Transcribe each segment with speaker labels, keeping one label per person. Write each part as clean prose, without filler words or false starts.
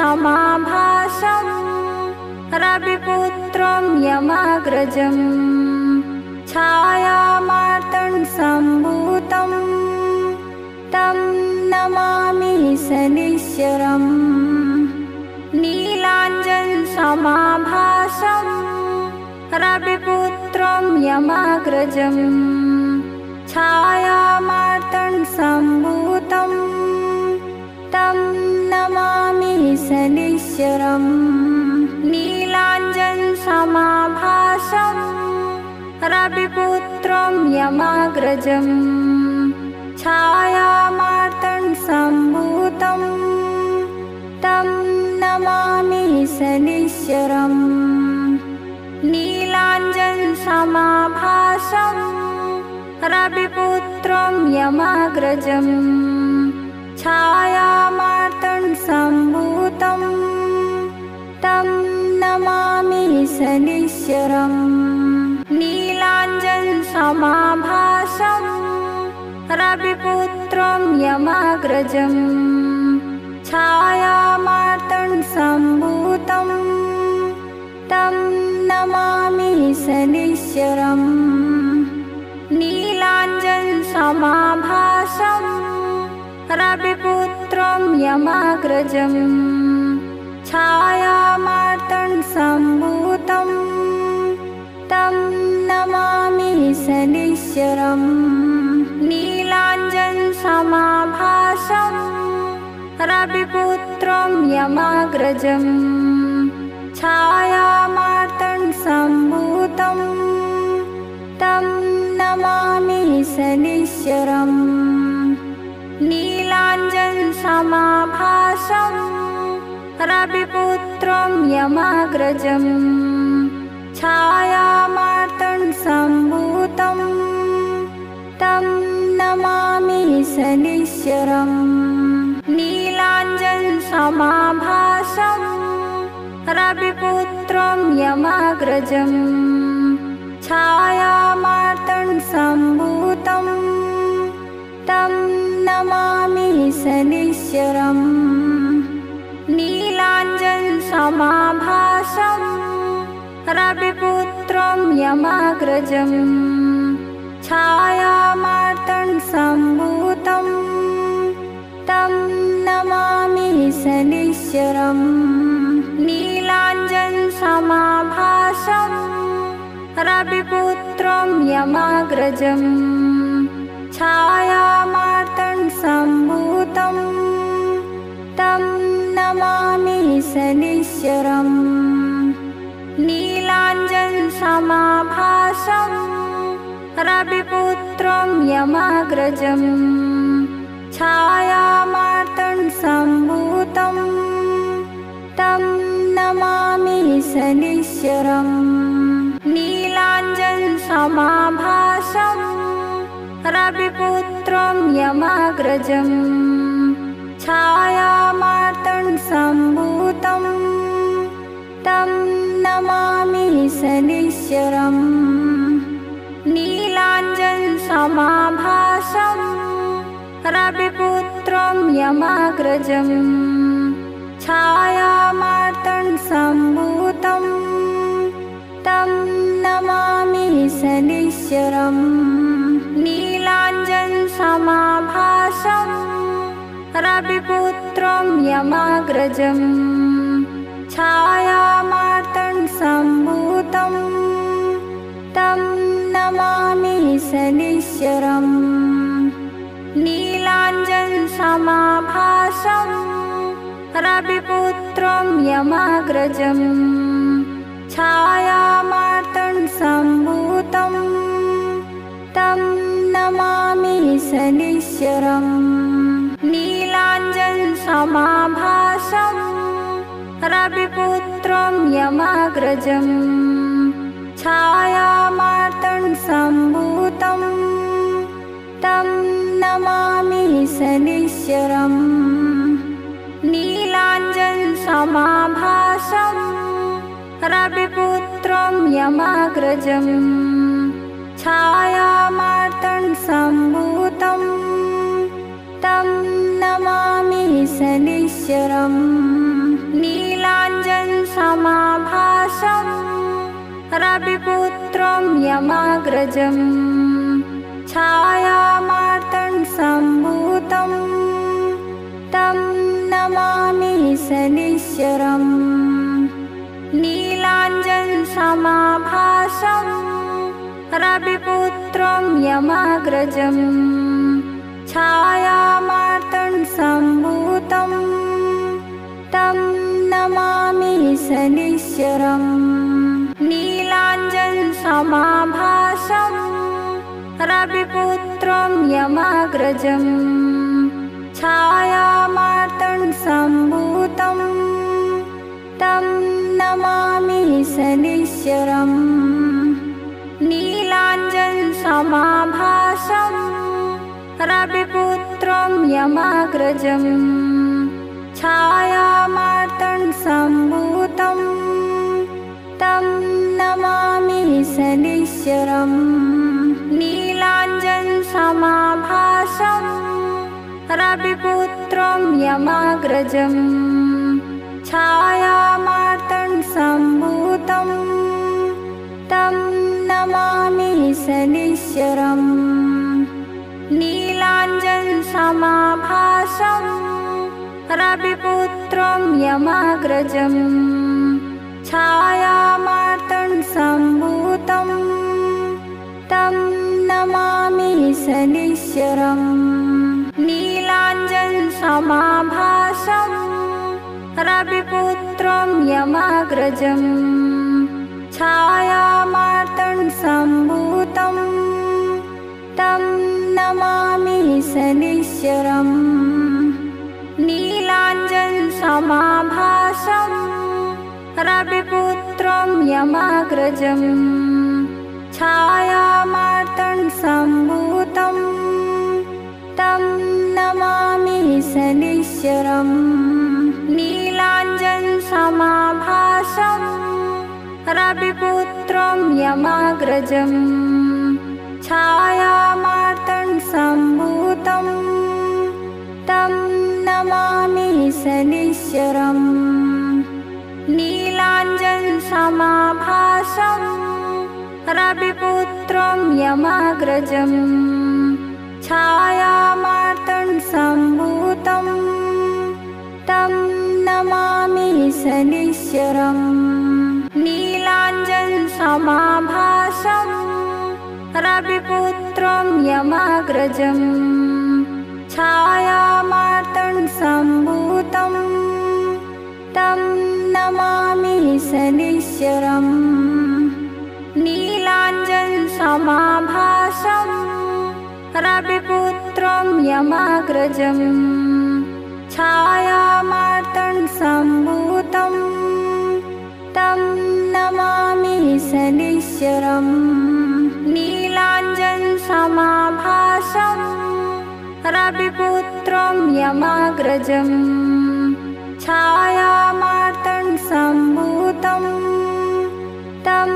Speaker 1: समाभासं रविपुत्रं यमाग्रजं छायामार्तण्डसम्भूतं तं नमामि शनीश्वरम् नीलाञ्जनसमाभासं रविपुत्रं यमाग्रजं छायामार्तण्डसम्भूतं तं नमामि शनीश्वरम् नीलाञ्जनसमाभासं रविपुत्रं यमाग्रजं छायामार्तण्डसम्भूतं तं नमामि शनीश्वरम् नीलाञ्जनसमाभासं रविपुत्रं यमाग्रजं छायामार्तण्डसम्भूतं तं नमामि शनीश्वरम् नीलाञ्जनसमाभासं रविपुत्रं यमाग्रजं छायामार्तण्डसम्भूतं तं नमामि शनीश्वरम् नीलाञ्जनसमाभासं रविपुत्रं यमाग्रजं छायामार्तण्डसम्भूतं तं नमामि शनीश्वरम् नीलाञ्जनसमाभासं रविपुत्रं यमाग्रजं छायामार्तण्डसम्भूतं तं नमामि शनीश्वरम् नीलाञ्जनसमाभासं रविपुत्रं यमाग्रजं छायामार्तण्डसम्भूतं तं नमामि शनीश्वरम् नीलाञ्जनसमाभासं रविपुत्रं यमाग्रजं छायामार्तण्डसम्भूतं तं नमामि शनीश्वरम् नीलाञ्जनसमाभासं रविपुत्रं यमाग्रजं छायामार्तण्डसम्भूतं तं नमामि शनीश्वरम् नीलाञ्जनसमाभासं रविपुत्रं यमाग्रजं छायामार्तण्डसम्भूतं तं नमामि शनीश्वरम् नीलाञ्जनसमाभासं रविपुत्रं यमाग्रजं छायामार्तण्डसम्भूतं तं नमामि शनीश्वरम् नीलाञ्जनसमाभासं रविपुत्रं यमाग्रजं छायामार्तण्डसम्भूतं तं नमामि शनीश्वरम् नीलाञ्जनसमाभासं रविपुत्रं यमाग्रजं छायामार्तण्डसम्भूतं तं नमामि शनीश्वरम् नीलाञ्जनसमाभासं रविपुत्रं यमाग्रजं छायामार्तण्डसम्भूतं तं नमामि शनीश्वरम् नीलाञ्जनसमाभासं रविपुत्रं यमाग्रजं छायामार्तण्डसम्भूतं तं नमामि शनीश्वरम् नीलाञ्जनसमाभासं रविपुत्रं यमाग्रजं छायामार्तण्डसम्भूतं तं नमामि शनीश्वरम् नीलाञ्जनसमाभासं रविपुत्रं यमाग्रजं छायामार्तण्डसम्भूतं तं नमामि शनीश्वरम् नीलाञ्जनसमाभासं रविपुत्रं यमाग्रजं छायामार्तण्डसम्भूतं तं नमामि शनिश्चरम् नीलाञ्जनसमाभासं रविपुत्रं यमाग्रजं छायामार्तण्डसम्भूतं तं नमामि शनिश्चरम् नीलाञ्जनसमाभासं रविपुत्रं यमाग्रजं छायामार्तण्डसम्भूतं तं नमामि शनिश्चरम् नीलाञ्जनसमाभासं रविपुत्रं यमाग्रजं छायामार्तण्डसम्भूतं तं नमामि शनिश्चरम् नीलाञ्जनसमाभासं रविपुत्रं यमाग्रजं छायामार्तण्डसम्भूतं तं नमामि शनिश्चरम् नीलाञ्जनसमाभासं रविपुत्रं यमाग्रजं छायामार्तण्डसम्भूतं तं नमामि शनिश्चरम् नीलाञ्जनसमाभासं रविपुत्रं यमाग्रजं छायामार्तण्डसम्भूतं तं नमामि शनिश्चरम् नीलाञ्जनसमाभासं रविपुत्रं यमाग्रजं छायामार्तण्डसम्भूतं तं नमामि शनिश्चरम् नीलाञ्जनसमाभासं रविपुत्रं यमाग्रजं छायामार्तण्डसम्भूतं तं नमामि शनिश्चरम् नीलाञ्जनसमाभासं रविपुत्रं यमाग्रजं छायामार्तण्डसम्भूतं तं नमामि शनिश्चरम् नीलाञ्जनसमाभासं रविपुत्रं यमाग्रजं छायामार्तण्डसम्भूतं तं नमामि शनिश्चरम् नीलाञ्जनसमाभासं रविपुत्रं यमाग्रजं छायामार्तण्डसम्भूतं तं नमामि शनिश्चरम् नीलाञ्जनसमाभासं रविपुत्रं यमाग्रजं छायामार्तण्डसम्भूतं तं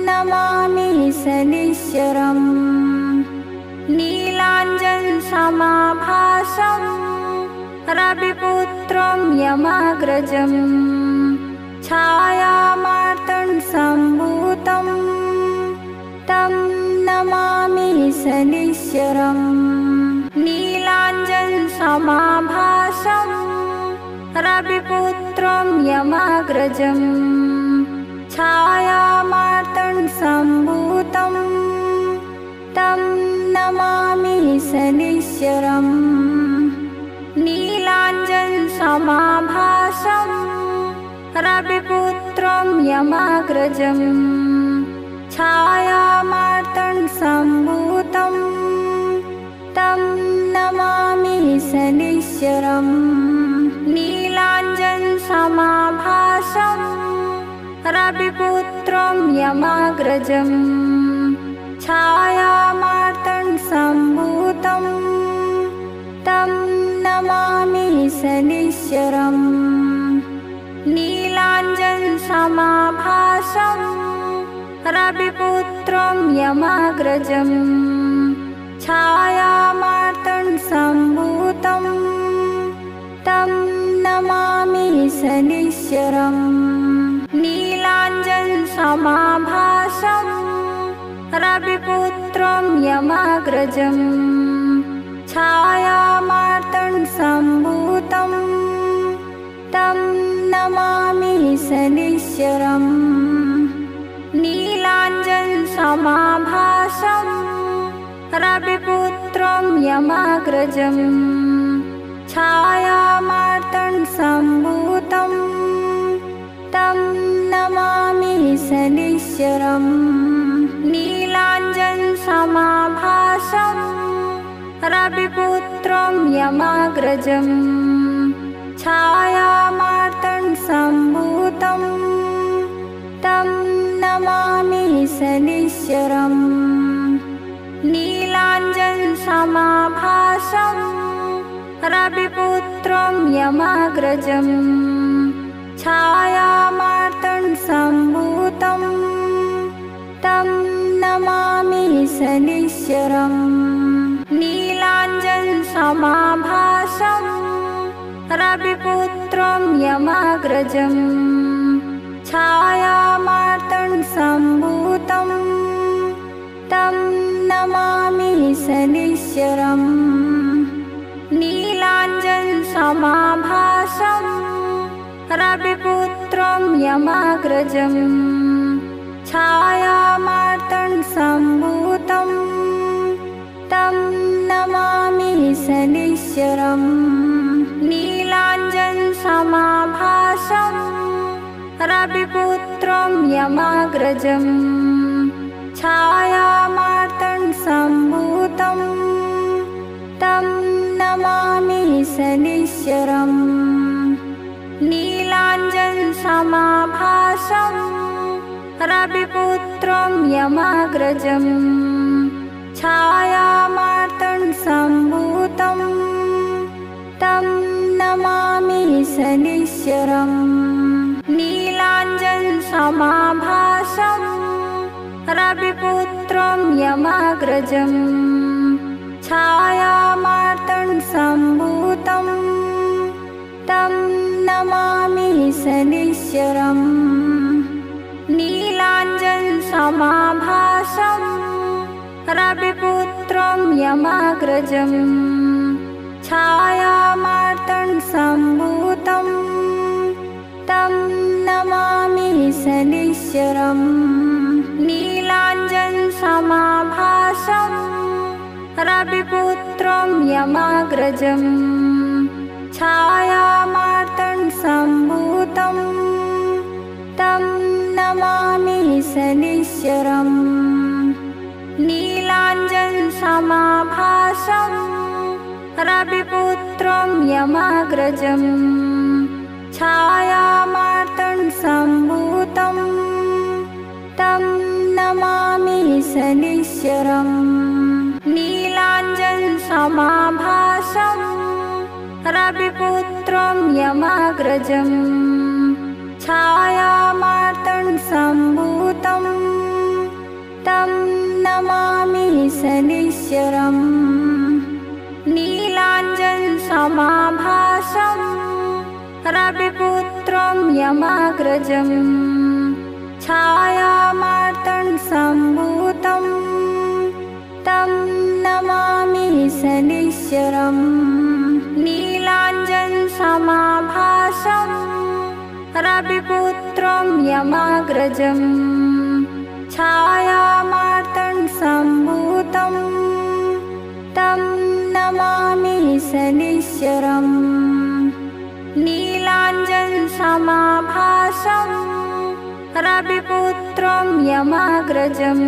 Speaker 1: नमामि शनिश्चरम् नीलाञ्जनसमाभासं रविपुत्रं यमाग्रजं छायामार्तण्डसम्भूतं तं नमामि शनिश्चरम् नीलाञ्जनसमाभासं रविपुत्रं यमाग्रजं छायामार्तण्डसम्भूतं तं नमामि शनिश्चरम् नीलाञ्जनसमाभासं रविपुत्रं यमाग्रजं छायामार्तण्डसम्भूतं तं नमामि शनिश्चरम् नीलाञ्जनसमाभासं रविपुत्रं यमाग्रजं छायामार्तण्डसम्भूतं तं नमामि शनिश्चरम् नीलाञ्जनसमाभासं रविपुत्रं यमाग्रजं छायामार्तण्डसम्भूतं तं नमामि शनिश्चरम् नीलाञ्जनसमाभासं रविपुत्रं यमाग्रजम् छायामार्तण्डसम्भूतं तं नमामि शनिश्चरम् नीलाञ्जनसमाभासं रविपुत्रं यमाग्रजम् छायामार्तण्डसम्भूतं तं नमामि शनिश्चरम् नीलाञ्जनसमाभासं रविपुत्रं यमाग्रजम् छायामार्तण्डसम्भूतं तं नमामि शनिश्चरम् नीलाञ्जनसमाभासं रविपुत्रं यमाग्रजम् छायामार्तण्डसम्भूतं तं नमामि शनिश्चरम् नीलाञ्जनसमाभासं रविपुत्रं यमाग्रजम् छायामार्तण्डसम्भूतं तं नमामि शनिश्चरम् नीलाञ्जनसमाभासं रविपुत्रं यमाग्रजम् छायामार्तण्डसम्भूतं तं नमामि शनिश्चरम् नीलाञ्जनसमाभासं रविपुत्रं यमाग्रजम् छायामार्तण्डसम्भूतं तं नमामि शनिश्चरम् नीलाञ्जनसमाभासं रविपुत्रं यमाग्रजम् छायामार्तण्डसम्भूतं तं नमामि शनिश्चरम् नीलाञ्जनसमाभासं रविपुत्रं यमाग्रजम् छायामार्तण्डसम्भूतं तं नमामि शनिश्चरम् नीलाञ्जनसमाभासं रविपुत्रं यमाग्रजम् छायामार्तण्डसम्भूतं तं नमामि शनिश्चरम् नीलाञ्जनसमाभासं रविपुत्रं यमाग्रजम् छायामार्तण्डसम्भूतं तं नमामि शनिश्चरम् नीलाञ्जनसमाभासं रविपुत्रं यमाग्रजम् छायामार्तण्डसम्भूतं तं नमामि शनिश्चरम् नीलाञ्जनसमाभासं रविपुत्रं यमाग्रजम् छायामार्तण्डसम्भूतं तं नमामि शनिश्चरम् नीलाञ्जनसमाभासं रविपुत्रं यमाग्रजम् छायामार्तण्डसम्भूतं तं नमामि शनिश्चरम् नीलाञ्जनसमाभासं रविपुत्रं यमाग्रजम् छायामार्तण्डसम्भूतं तं नमामि शनिश्चरम् नीलाञ्जनसमाभासं रविपुत्रं यमाग्रजम्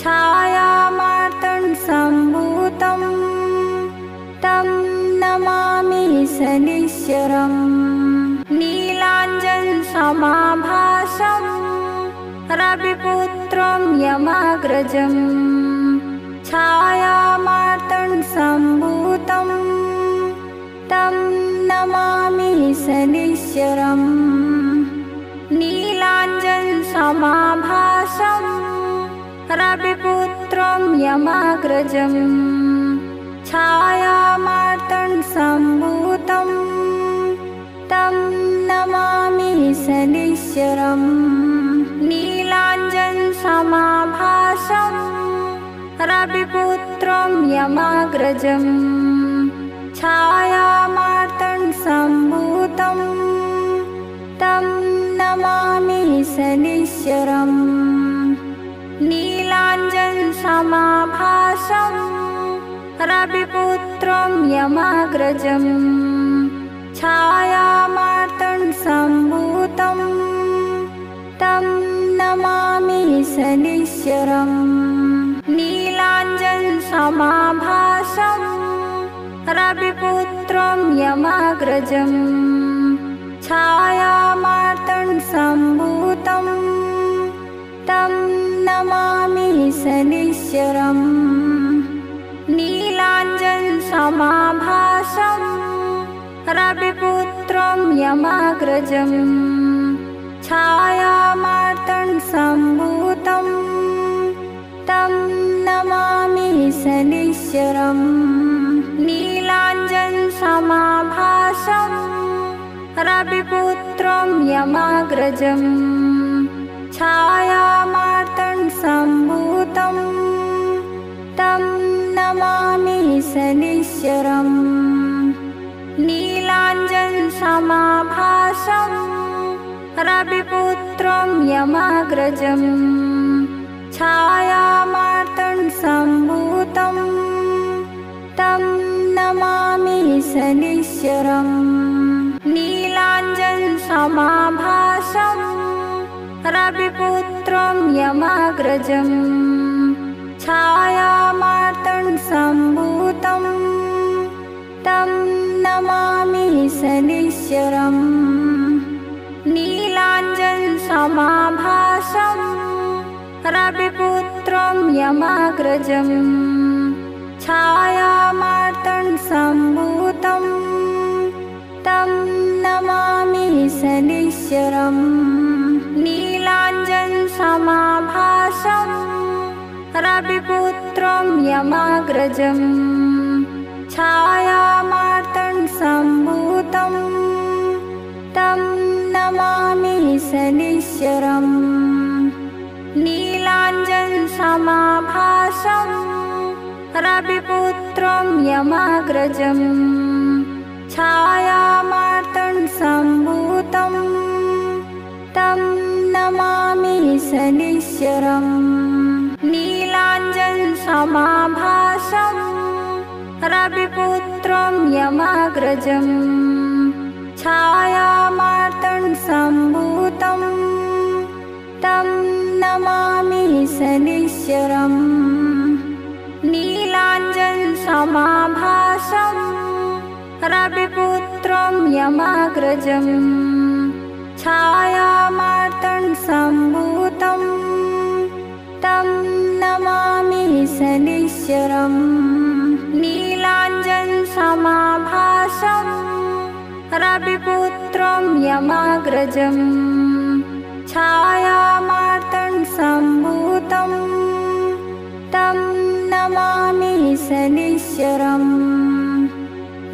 Speaker 1: छायामार्तण्डसम्भूतं तं नमामि शनिश्चरम् नीलाञ्जनसमाभासं रविपुत्रं यमाग्रजम् छायामार्तण्डसम्भूतं तं नमामि शनिश्चरम् नीलाञ्जनसमाभासं रविपुत्रं यमाग्रजम् छायामार्तण्डसम्भूतं तं सनिश्चरम् नीलाञ्जनसमाभासं रविपुत्रं यमाग्रजम् छायामार्तण्डसम्भूतं तं नमामि सनिश्चरम् नीलाञ्जनसमाभासं रविपुत्रं यमाग्रजम् छायामार्तण्डसम्भूतं तं नमामि सनिश्चरम् नीलाञ्जनसमाभासं रविपुत्रं यमाग्रजम् छायामार्तण्डसम्भूतं तं नमामि सनिश्चरम् नीलाञ्जनसमाभासं रविपुत्रं यमाग्रजम् छायामार्तण्डसम्भूतं तं नमामि सनिश्चरम् नीलाञ्जनसमाभासं रविपुत्रं यमाग्रजम् छायामार्तण्डसम्भूतं तं नमामि सनिश्चरम् नीलाञ्जनसमाभासं रविपुत्रं यमाग्रजम् छायामार्तण्डसम्भूतं तं नमामि सनिश्चरम् नीलाञ्जनसमाभासं रविपुत्रं यमाग्रजम् छायामार्तण्डसम्भूतं तं नमामि सनिश्चरम् नीलाञ्जनसमाभासं रविपुत्रं यमाग्रजम् छायामार्तण्डसम्भूतं तं नमामि सनिश्चरम् नीलाञ्जनसमाभासं रविपुत्रं यमाग्रजम् छायामार्तण्डसम्भूतं तं नमामि सनिश्चरम् नीलाञ्जनसमाभासं रविपुत्रं यमाग्रजम् छायामार्तण्डसम्भूतं तं नमामि सनिश्चरम् नीलाञ्जनसमाभासं रविपुत्रं यमाग्रजम् छायामार्तण्डसम्भूतं तं नमामि सनिश्चरम् नीलाञ्जनसमाभासं रविपुत्रं यमाग्रजम् छायामार्तण्डसम्भूतं तं नमामि सनिश्चरम् नीलाञ्जनसमाभासं रविपुत्रं यमाग्रजम् छायामार्तण्डसम्भूतं तं नमामि सनिश्चरम्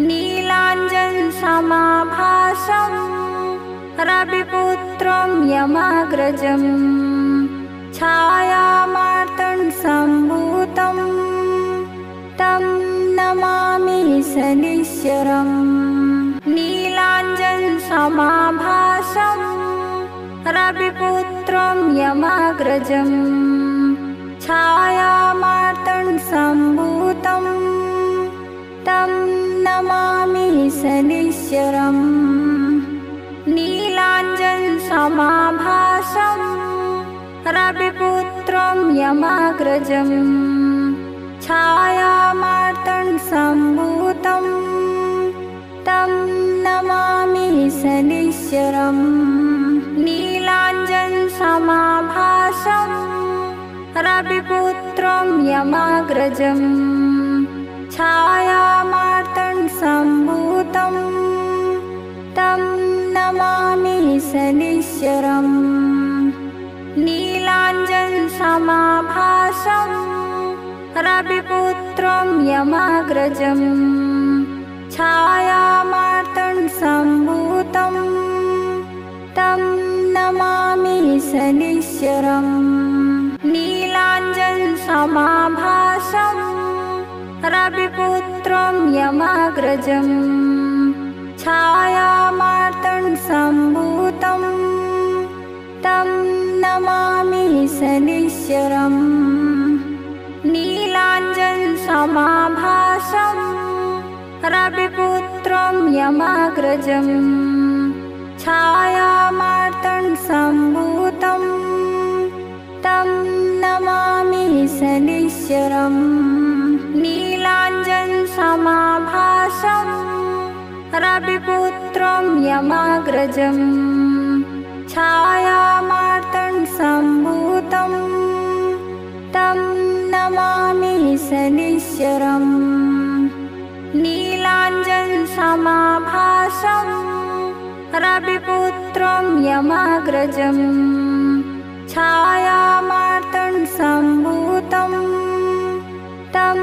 Speaker 1: नीलाञ्जनसमाभासं रविपुत्रं यमाग्रजम् छायामार्तण्डसम्भूतं तं नमामि सनिश्चरम् नीलाञ्जनसमाभासं रविपुत्रं यमाग्रजम् छायामार्तण्डसम्भूतं तं नमामि सनिश्चरम् नीलाञ्जनसमाभासं रविपुत्रं यमाग्रजम् छायामार्तण्डसम्भूतं तं नमामि सनिश्चरम् नीलाञ्जनसमाभासं रविपुत्रं यमाग्रजम् छायामार्तण्डसम्भूतं तं नमामि सनिश्चरम् नीलाञ्जनसमाभासं रविपुत्रं यमाग्रजम् छायामार्तण्डसम्भूतं तं शनिश्चरम् नीलाञ्जनसमाभासं रविपुत्रं यमाग्रजम् छायामार्तण्डसम्भूतं तं नमामि शनिश्चरम् नीलाञ्जनसमाभासं रविपुत्रं यमाग्रजम् छायामार्तण्डसम्भूतं तं नमामि शनिश्चरम् नीलाञ्जनसमाभासं रविपुत्रं यमाग्रजम् छायामार्तण्डसम्भूतं तं नमामि शनिश्चरम् नीलाञ्जनसमाभासं रविपुत्रं यमाग्रजम् छायामार्तण्डसम्भूतं तं